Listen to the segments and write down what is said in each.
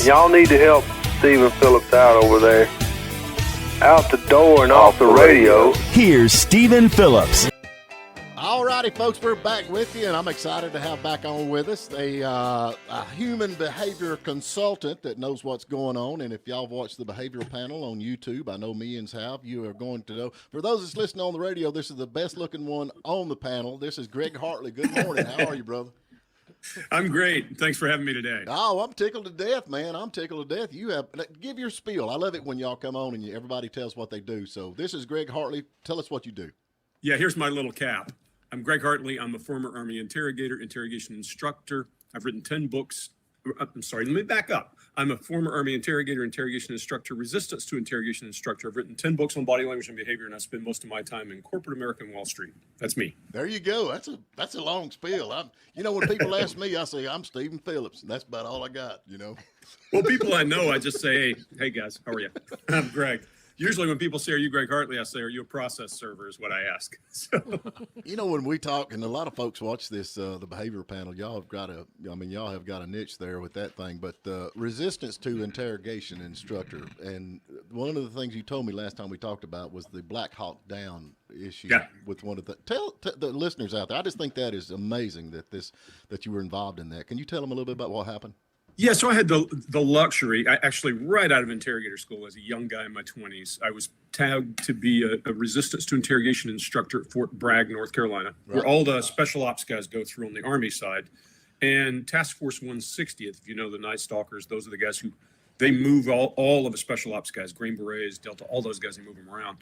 Y'all need to help Stephen Phillips out over there. Out the door and off the radio. Here's Stephen Phillips. All righty, folks, we're back with you, and I'm excited to have back on with us a human behavior consultant that knows what's going on. And if y'all have watched the behavioral panel on YouTube, I know millions have, you are going to know. For those that's listening on the radio, this is the best-looking one on the panel. This is Greg Hartley. Good morning. How are you, brother? I'm great. Thanks for having me today. Oh, I'm tickled to death, man. I'm tickled to death. Give your spiel. I love it when y'all come on and everybody tells what they do. So this is Greg Hartley. Tell us what you do. Yeah, here's my little cap. I'm Greg Hartley. I'm a former Army interrogator, interrogation instructor. I've written 10 books. I'm sorry, let me back up. I'm a former Army interrogator, interrogation instructor, resistance to interrogation instructor. I've written 10 books on body language and behavior, and I spend most of my time in corporate America and Wall Street. That's me. There you go. That's a long spiel. When people ask me, I say, I'm Stephen Phillips, and that's about all I got, Well, people I know, I just say, hey guys, how are you? I'm Greg. Usually when people say, are you Greg Hartley? I say, are you a process server is what I ask. So. When we talk, and a lot of folks watch this, the behavior panel, y'all have got a niche there with that thing, but resistance to interrogation instructor. And one of the things you told me last time we talked about was the Black Hawk Down issue with one of tell the listeners out there. I just think that is amazing that you were involved in that. Can you tell them a little bit about what happened? Yeah, so I had the luxury, I actually right out of interrogator school as a young guy in my 20s, I was tagged to be a resistance to interrogation instructor at Fort Bragg, North Carolina, where all the special ops guys go through on the Army side. And Task Force 160th, if you know the Night Stalkers, those are the guys who, they move all of the special ops guys, Green Berets, Delta, all those guys, they move them around.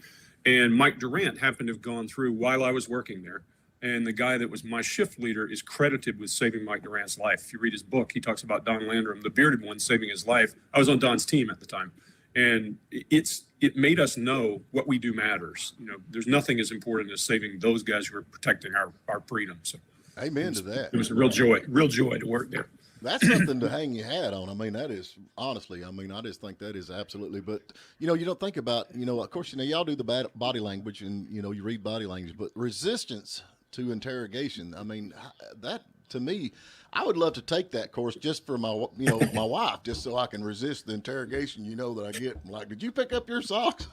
And Mike Durant happened to have gone through while I was working there. And the guy that was my shift leader is credited with saving Mike Durant's life. If you read his book, he talks about Don Landrum, the bearded one, saving his life. I was on Don's team at the time. And it made us know what we do matters. There's nothing as important as saving those guys who are protecting our freedom. So, amen to that. It was a real joy to work there. That's something to hang your hat on. I mean, that is honestly, I just think that is absolutely, but you don't think about, of course, y'all do the body language and, you read body language, but resistance to interrogation. I mean, that to me, I would love to take that course just for my, my wife, just so I can resist the interrogation, that I get. Like, did you pick up your socks?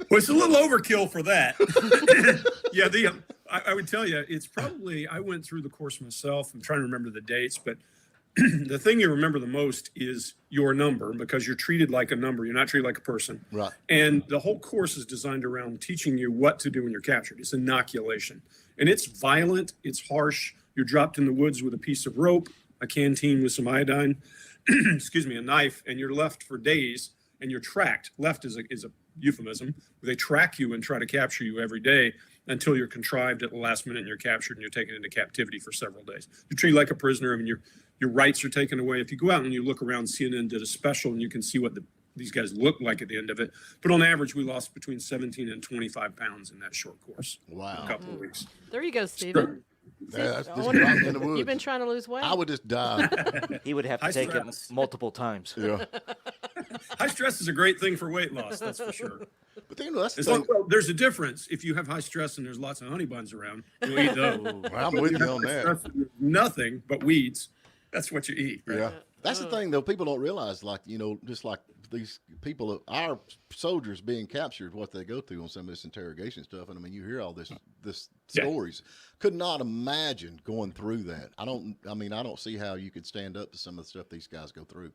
Well, it's a little overkill for that. Yeah, I would tell you, it's probably, I went through the course myself. I'm trying to remember the dates, but the thing you remember the most is your number, because you're treated like a number. You're not treated like a person. Right. And the whole course is designed around teaching you what to do when you're captured. It's inoculation. And it's violent. It's harsh. You're dropped in the woods with a piece of rope, a canteen with some iodine, a knife, and you're left for days, and you're tracked. Left is a euphemism. They track you and try to capture you every day until you're contrived at the last minute and you're captured and you're taken into captivity for several days. You're treated like a prisoner. I mean, your rights are taken away. If you go out and you look around, CNN did a special and you can see what these guys look like at the end of it. But on average, we lost between 17 and 25 pounds in that short course. Wow. A couple of weeks. There you go, Stephen. Yeah, in the woods. You've been trying to lose weight. I would just die. He would have to take it multiple times. Yeah. High stress is a great thing for weight loss, that's for sure. But that's the thing. There's a difference. If you have high stress and there's lots of honey buns around, you'll eat those. Well, I'm with you on that. Nothing but weeds. That's what you eat. Right? Yeah. That's the thing, though. People don't realize, just like these people, our soldiers being captured, what they go through on some of this interrogation stuff. And I mean, you hear all this stories. Could not imagine going through that. I don't see how you could stand up to some of the stuff these guys go through.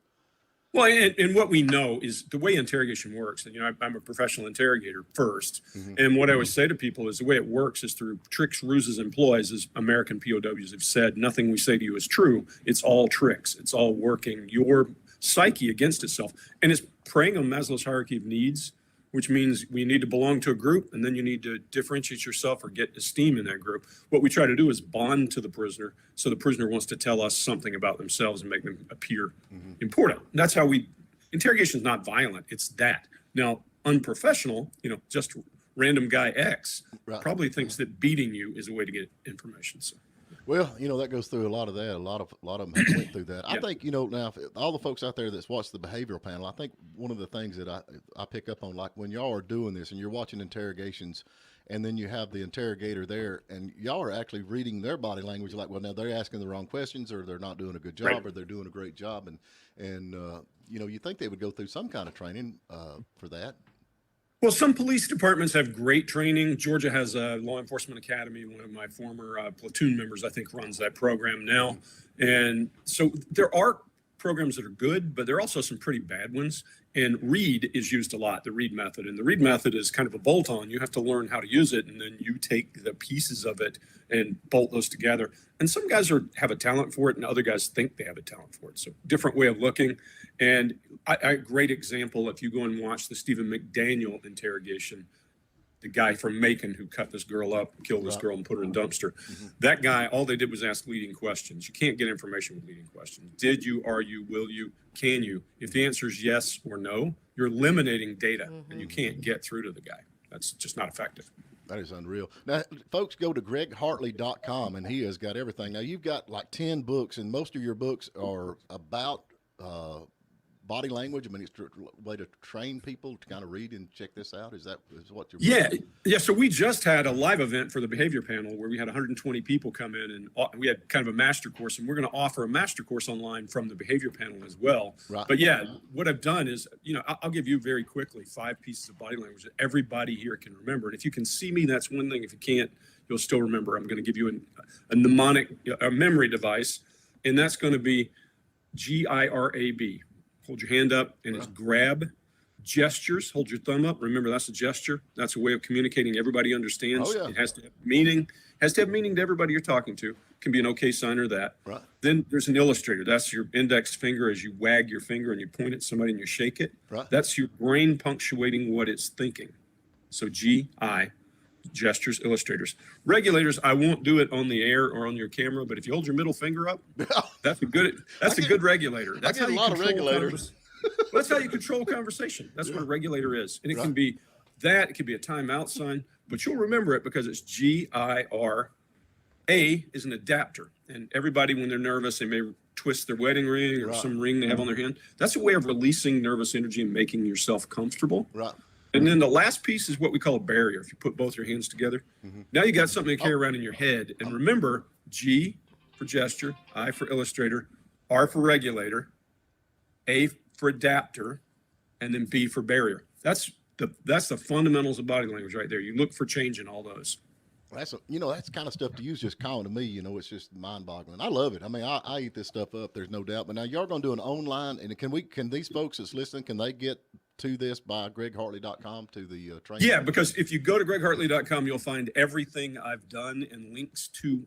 Well, and what we know is the way interrogation works. And, I'm a professional interrogator first. Mm-hmm. And what I always say to people is the way it works is through tricks, ruses, and ploys, as American POWs have said. Nothing we say to you is true. It's all tricks. It's all working your psyche against itself. And it's preying on Maslow's hierarchy of needs, which means we need to belong to a group, and then you need to differentiate yourself or get esteem in that group. What we try to do is bond to the prisoner, so the prisoner wants to tell us something about themselves and make them appear important. And that's how interrogation is not violent. It's that. Now, unprofessional, just random guy X probably thinks that beating you is a way to get information. So. Well, that goes through a lot of that. A lot of them have went through that. I think, now, all the folks out there that's watched the behavioral panel, I think one of the things that I pick up on, like when y'all are doing this and you're watching interrogations and then you have the interrogator there, and y'all are actually reading their body language. Like, well, now they're asking the wrong questions, or they're not doing a good job, Right. or they're doing a great job, and you know, you think they would go through some kind of training for that. Well, some police departments have great training. Georgia has a law enforcement academy. One of my former platoon members, I think, runs that program now. And so there are programs that are good, but there are also some pretty bad ones. And READ is used a lot, the READ method. And the READ method is kind of a bolt-on. You have to learn how to use it, and then you take the pieces of it and bolt those together. And some guys have a talent for it, and other guys think they have a talent for it. So different way of looking. And a great example, if you go and watch the Stephen McDaniel interrogation, the guy from Macon who cut this girl up, killed this girl, and put her in a dumpster. That guy, all they did was ask leading questions. You can't get information with leading questions. Did you, are you, will you, can you? If the answer is yes or no, you're eliminating data, and you can't get through to the guy. That's just not effective. That is unreal. Now, folks, go to GregHartley.com, and he has got everything. Now, you've got like 10 books, and most of your books are about body language. I mean, it's a way to train people to kind of read and check this out. Is what you're? Yeah. So we just had a live event for the behavior panel where we had 120 people come in, and we had kind of a master course, and we're going to offer a master course online from the behavior panel as well. Right. But yeah, what I've done is, you know, I'll give you very quickly 5 pieces of body language that everybody here can remember. And if you can see me, that's one thing. If you can't, you'll still remember. I'm going to give you a mnemonic, a memory device, and that's going to be GIRAB. Hold your hand up, and it's grab. Gestures, hold your thumb up. Remember, that's a gesture. That's a way of communicating. Everybody understands. Oh, yeah. It has to have meaning. Has to have meaning to everybody you're talking to. Can be an okay sign or that. Right. Then there's an illustrator. That's your index finger as you wag your finger and you point at somebody and you shake it. Right. That's your brain punctuating what it's thinking. So GI, gestures, illustrators. Regulators, I won't do it on the air or on your camera, but if you hold your middle finger up, that's a good regulator. That's I get a lot of regulators. That's how you control conversation. That's what a regulator is. And it can be that, it could be a timeout sign, but you'll remember it because it's GIR. A is an adapter. And everybody, when they're nervous, they may twist their wedding ring or some ring they have on their hand. That's a way of releasing nervous energy and making yourself comfortable. Right. And then the last piece is what we call a barrier. If you put both your hands together, now you got something to carry around in your head. And remember, G for gesture, I for illustrator, R for regulator, A for adapter, and then B for barrier. That's the fundamentals of body language right there. You look for change in all those. That's kind of stuff to use just calling to me. You know, it's just mind-boggling. I love it. I mean, I eat this stuff up. There's no doubt. But now y'all going to do an online, and can these folks that's listening, can they get to this by GregHartley.com to the training? Yeah, because if you go to GregHartley.com, you'll find everything I've done and links to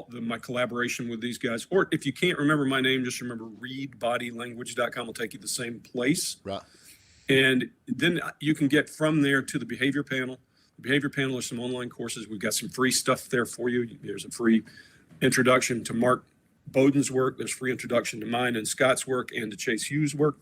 my collaboration with these guys. Or if you can't remember my name, just remember readbodylanguage.com will take you to the same place. Right. And then you can get from there to the behavior panel. The behavior panel is some online courses. We've got some free stuff there for you. There's a free introduction to Mark Bowden's work. There's free introduction to mine and Scott's work and to Chase Hughes' work.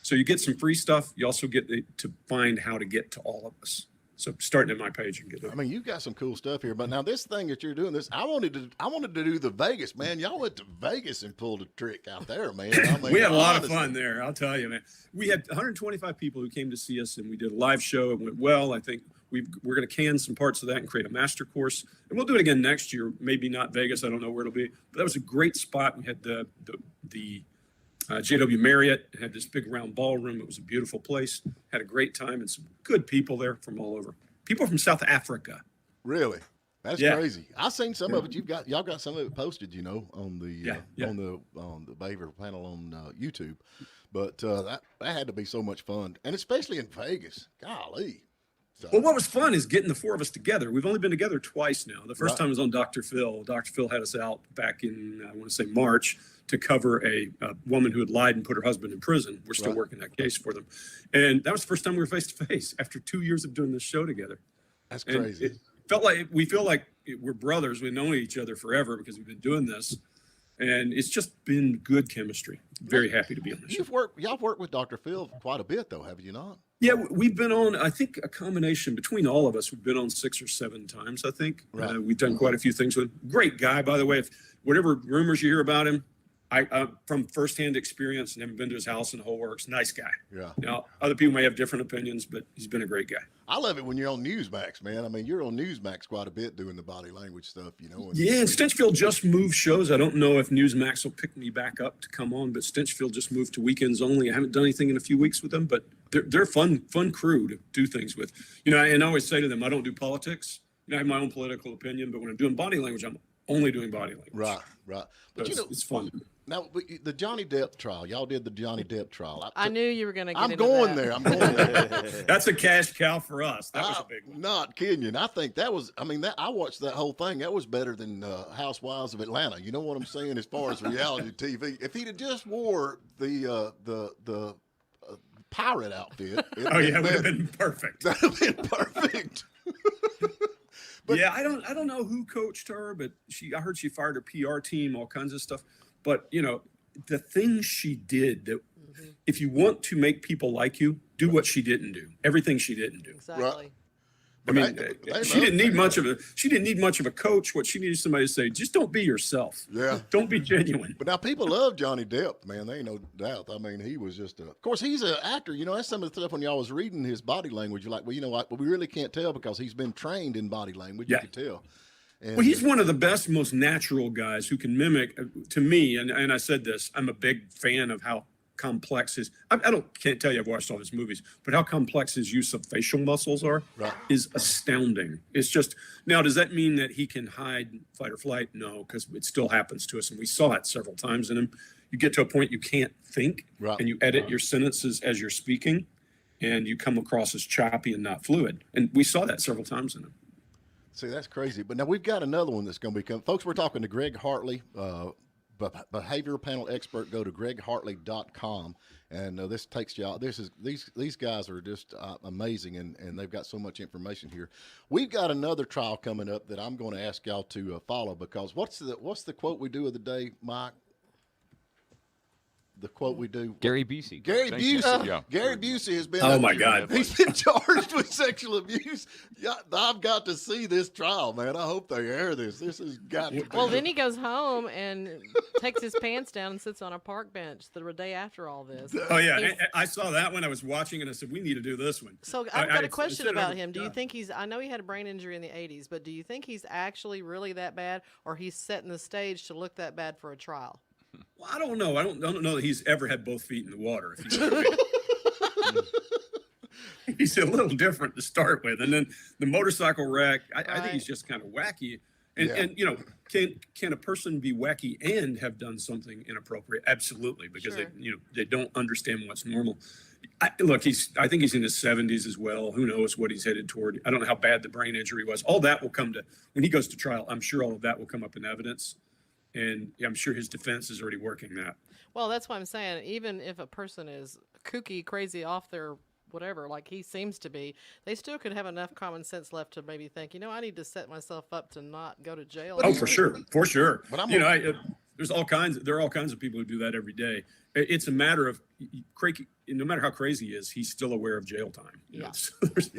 So you get some free stuff. You also get to find how to get to all of us. So starting at my page, you can get it. I mean, you've got some cool stuff here. But now this thing that you're doing, I wanted to do the Vegas, man. Y'all went to Vegas and pulled a trick out there, man. I mean, we had a lot of fun there. I'll tell you, man. We had 125 people who came to see us, and we did a live show. It went well. I think we're going to can some parts of that and create a master course. And we'll do it again next year. Maybe not Vegas. I don't know where it'll be. But that was a great spot. We had the JW Marriott. It had this big round ballroom. It was a beautiful place. Had a great time and some good people there from all over. People from South Africa. Really? That's crazy. I've seen some of it. Y'all got some of it posted, you know, on the on the behavior panel on YouTube. But that had to be so much fun, and especially in Vegas. Golly. So. Well, what was fun is getting the 4 of us together. We've only been together twice now. The first time was on Dr. Phil. Dr. Phil had us out back in, I want to say March, to cover a woman who had lied and put her husband in prison. We're still working that case for them. And that was the first time we were face to face after 2 years of doing this show together. That's crazy. We feel like we're brothers. We've known each other forever because we've been doing this. And it's just been good chemistry. Very happy to be on the show. Y'all worked with Dr. Phil quite a bit, though, have you not? Yeah, we've been on, I think, a combination between all of us. We've been on 6 or 7 times, I think. Right. We've done quite a few things with him. Great guy, by the way. If whatever rumors you hear about him, from firsthand experience and having been to his house and the whole works, nice guy. Yeah. Now, other people may have different opinions, but he's been a great guy. I love it when you're on Newsmax, man. I mean, you're on Newsmax quite a bit doing the body language stuff, you know. Yeah, and Stinchfield just moved shows. I don't know if Newsmax will pick me back up to come on, but Stinchfield just moved to weekends only. I haven't done anything in a few weeks with them, but they're fun crew to do things with. You know, and I always say to them, I don't do politics. You know, I have my own political opinion, but when I'm doing body language, I'm only doing body language. Right. But So it's fun. Now, the Johnny Depp trial, y'all did the Johnny Depp trial. I knew you were going to get I'm into going that. there. I'm going there. That's a cash cow for us. That was a big one. Not kidding you. And I think that was, I mean, I watched that whole thing. That was better than Housewives of Atlanta. You know what I'm saying as far as reality TV? If he'd have just wore the pirate outfit. It would have been perfect. That would have been perfect. But, yeah, I don't know who coached her, but I heard she fired her PR team, all kinds of stuff. But, you know, the things she did that if you want to make people like you, do what she didn't do. Everything she didn't do. Exactly. Right. I mean, she didn't need much of a coach. What she needed somebody to say, just don't be yourself. Yeah. Don't be genuine. But now people love Johnny Depp, man. They ain't no doubt. I mean, he was just of course, he's an actor. You know, that's some of the stuff when y'all was reading his body language. You're like, well, you know what? Well, we really can't tell because he's been trained in body language. Yeah. You can tell. And, Well, he's one of the best, most natural guys who can mimic, to me, and I said this, I'm a big fan of how complex can't tell you I've watched all his movies, but how complex his use of facial muscles are is astounding. It's just, now, does that mean that he can hide fight or flight? No, because it still happens to us, and we saw it several times in him. You get to a point you can't think, and you edit your sentences as you're speaking, and you come across as choppy and not fluid. And we saw that several times in him. See, that's crazy. But now we've got another one that's going to be coming. Folks, we're talking to Greg Hartley, behavioral panel expert. Go to greghartley.com, and this takes you out. These guys are just amazing, and they've got so much information here. We've got another trial coming up that I'm going to ask y'all to follow, because what's the quote we do of the day, Mike? The quote we do. Gary Busey. Gary Busey. Yeah. Gary Busey has been. Oh my God. He's been charged with sexual abuse. Yeah, I've got to see this trial, man. I hope they air this. This has got to be. Well, then he goes home and takes his pants down and sits on a park bench the day after all this. Oh, yeah. I saw that when I was watching, and I said, we need to do this one. So I've got a question about him. Do you think I know he had a brain injury in the 80s, but do you think he's actually really that bad, or he's setting the stage to look that bad for a trial? Well, I don't know. I don't know that he's ever had both feet in the water. If you know what I mean. He's a little different to start with, and then the motorcycle wreck. I think he's just kind of wacky. And you know, can a person be wacky and have done something inappropriate? Absolutely, because they don't understand what's normal. I think he's in his 70s as well. Who knows what he's headed toward? I don't know how bad the brain injury was. All that will come to when he goes to trial. I'm sure all of that will come up in evidence. And I'm sure his defense is already working that. Well, that's what I'm saying. Even if a person is kooky, crazy, off their whatever, like he seems to be, they still could have enough common sense left to maybe think, I need to set myself up to not go to jail. Oh, for sure. But there are all kinds of people who do that every day. It's a matter of no matter how crazy he is, he's still aware of jail time.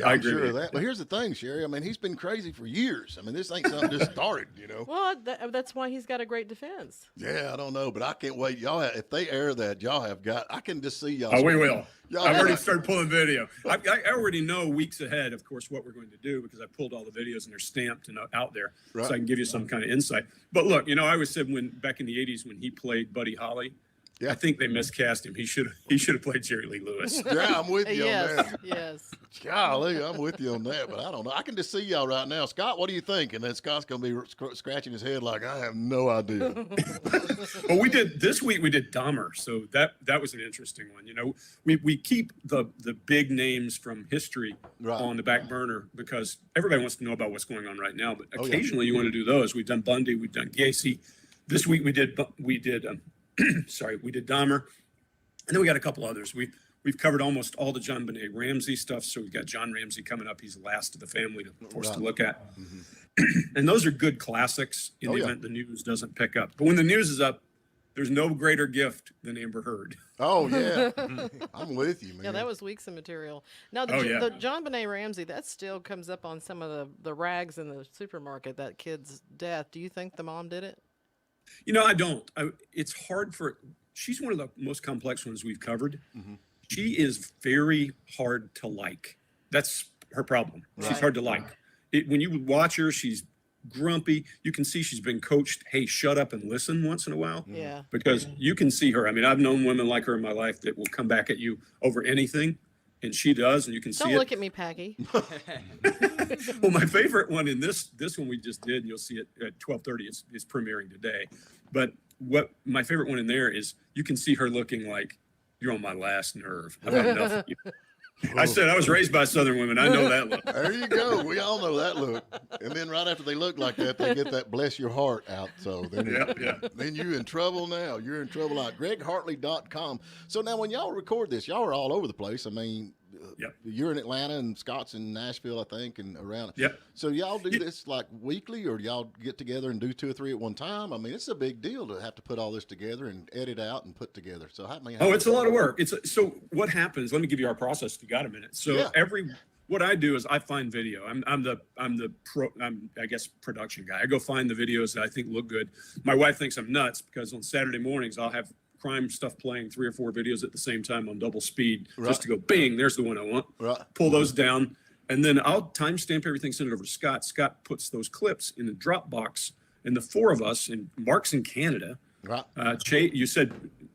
I agree with that. But here's the thing, Sherry. I mean, he's been crazy for years. I mean, this ain't something just started, Well, that's why he's got a great defense. Yeah, I don't know, but I can't wait. Y'all, if they air that, I can just see y'all. Oh, we will. I've already started pulling video. I already know weeks ahead, of course, what we're going to do, because I pulled all the videos and they're stamped and out there, so I can give you some kind of insight. But look, I always said back in the 80s when he played Buddy Holly, I think they miscast him. He should have played Jerry Lee Lewis. Yeah, I'm with you on that. Yes. Golly, I'm with you on that, but I don't know. I can just see y'all right now. Scott, what do you think? And then Scott's going to be scratching his head like, I have no idea. Well, this week we did Dahmer, so that was an interesting one. We keep the big names from history on the back burner because everybody wants to know about what's going on right now, but occasionally you want to do those. We've done Bundy, we've done Gacy. This week we did Dahmer, and then we got a couple others. We've covered almost all the John Benet Ramsey stuff, so we've got John Ramsey coming up. He's the last of the family for us to look at. And those are good classics in the event the news doesn't pick up. But when the news is up, there's no greater gift than Amber Heard. Oh, yeah. I'm with you, man. Yeah, that was weeks of material. Now, the John Benet Ramsey, that still comes up on some of the rags in the supermarket, that kid's death. Do you think the mom did it? I don't. It's hard she's one of the most complex ones we've covered. She is very hard to like. That's her problem. She's Right. hard to like. When you watch her, she's grumpy. You can see she's been coached, hey, shut up and listen once in a while. Yeah. Because you can see her. I mean, I've known women like her in my life that will come back at you over anything, and she does, and you can see Don't it. look at me, Peggy. Well, my favorite one in this one we just did, and you'll see it at 12:30. It's premiering today. But what my favorite one in there is you can see her looking like, you're on my last nerve. I've had enough of you. I said I was raised by Southern women. I know that look. There you go. We all know that look. And then right after they look like that, they get that bless your heart out. So then, then you're in trouble now. You're in trouble out. GregHartley.com. So now when y'all record this, y'all are all over the place. I mean, you're in Atlanta and Scott's in Nashville, I think, and around. Yep. So y'all do this like weekly, or y'all get together and do 2 or 3 at one time? I mean, it's a big deal to have to put all this together and edit out and put together. So it's a lot of work. So what happens? Let me give you our process if you got a minute. So what I do is I find video. I guess production guy. I go find the videos that I think look good. My wife thinks I'm nuts because on Saturday mornings I'll have crime stuff playing 3 or 4 videos at the same time on double speed just to go bing, there's the one I want. Pull those down, and then I'll timestamp everything, send it over to Scott. Scott puts those clips in the Dropbox, and the 4 of us, and Mark's in Canada. Chase, you said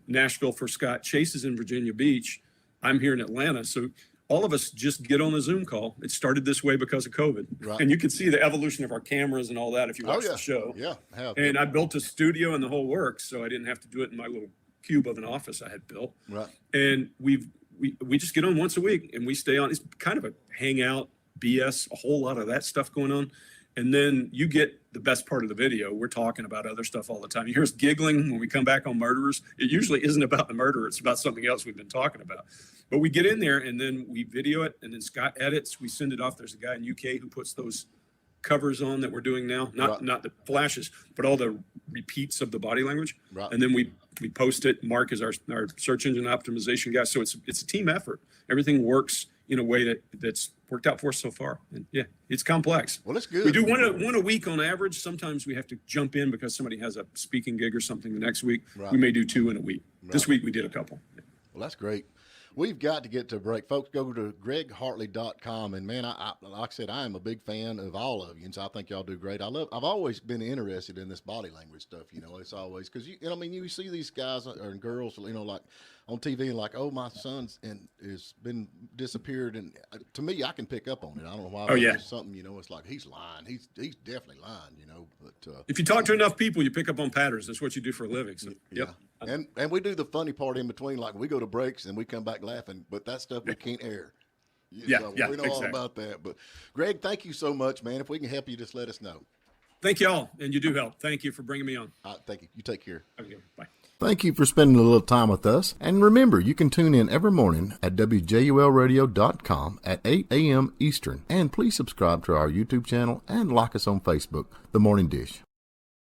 Nashville for Scott. Chase is in Virginia Beach. I'm here in Atlanta. So all of us just get on a Zoom call. It started this way because of COVID. And you can see the evolution of our cameras and all that if you watch the show. And I built a studio and the whole works, so I didn't have to do it in my little cube of an office I had built. And we just get on once a week and we stay on. It's kind of a hangout, BS, a whole lot of that stuff going on. And then you get the best part of the video. We're talking about other stuff all the time. You hear us giggling when we come back on murderers. It usually isn't about the murderer. It's about something else we've been talking about. But we get in there and then we video it, and then Scott edits. We send it off. There's a guy in UK who puts those covers on that we're doing now, not the flashes, but all the repeats of the body language. And then we post it. Mark is our search engine optimization guy. So it's a team effort. Everything works in a way that's worked out for us so far. And it's complex. Well, it's good. We do one a week on average. Sometimes we have to jump in because somebody has a speaking gig or something the next week. We may do 2 in a week. This week we did a couple. Well, that's great. We've got to get to a break. Folks, go to GregHartley.com. And, man, I like I said, I am a big fan of all of you, and so I think y'all do great. I've always been interested in this body language stuff, It's always – because, you see these guys or girls, like on TV and like, oh, my son's has been disappeared. And to me, I can pick up on it. I don't know why. It's something, it's like he's lying. He's definitely lying, But if you talk to enough people, you pick up on patterns. That's what you do for a living. So, And we do the funny part in between, like we go to breaks and we come back laughing, but that stuff we can't air. We know all about that. But Greg, thank you so much, man. If we can help you, just let us know. Thank y'all, and you do help. Thank you for bringing me on. Thank you. You take care. Okay, bye. Thank you for spending a little time with us. And remember, you can tune in every morning at WJULradio.com at 8 a.m. Eastern. And please subscribe to our YouTube channel and like us on Facebook, The Morning Dish.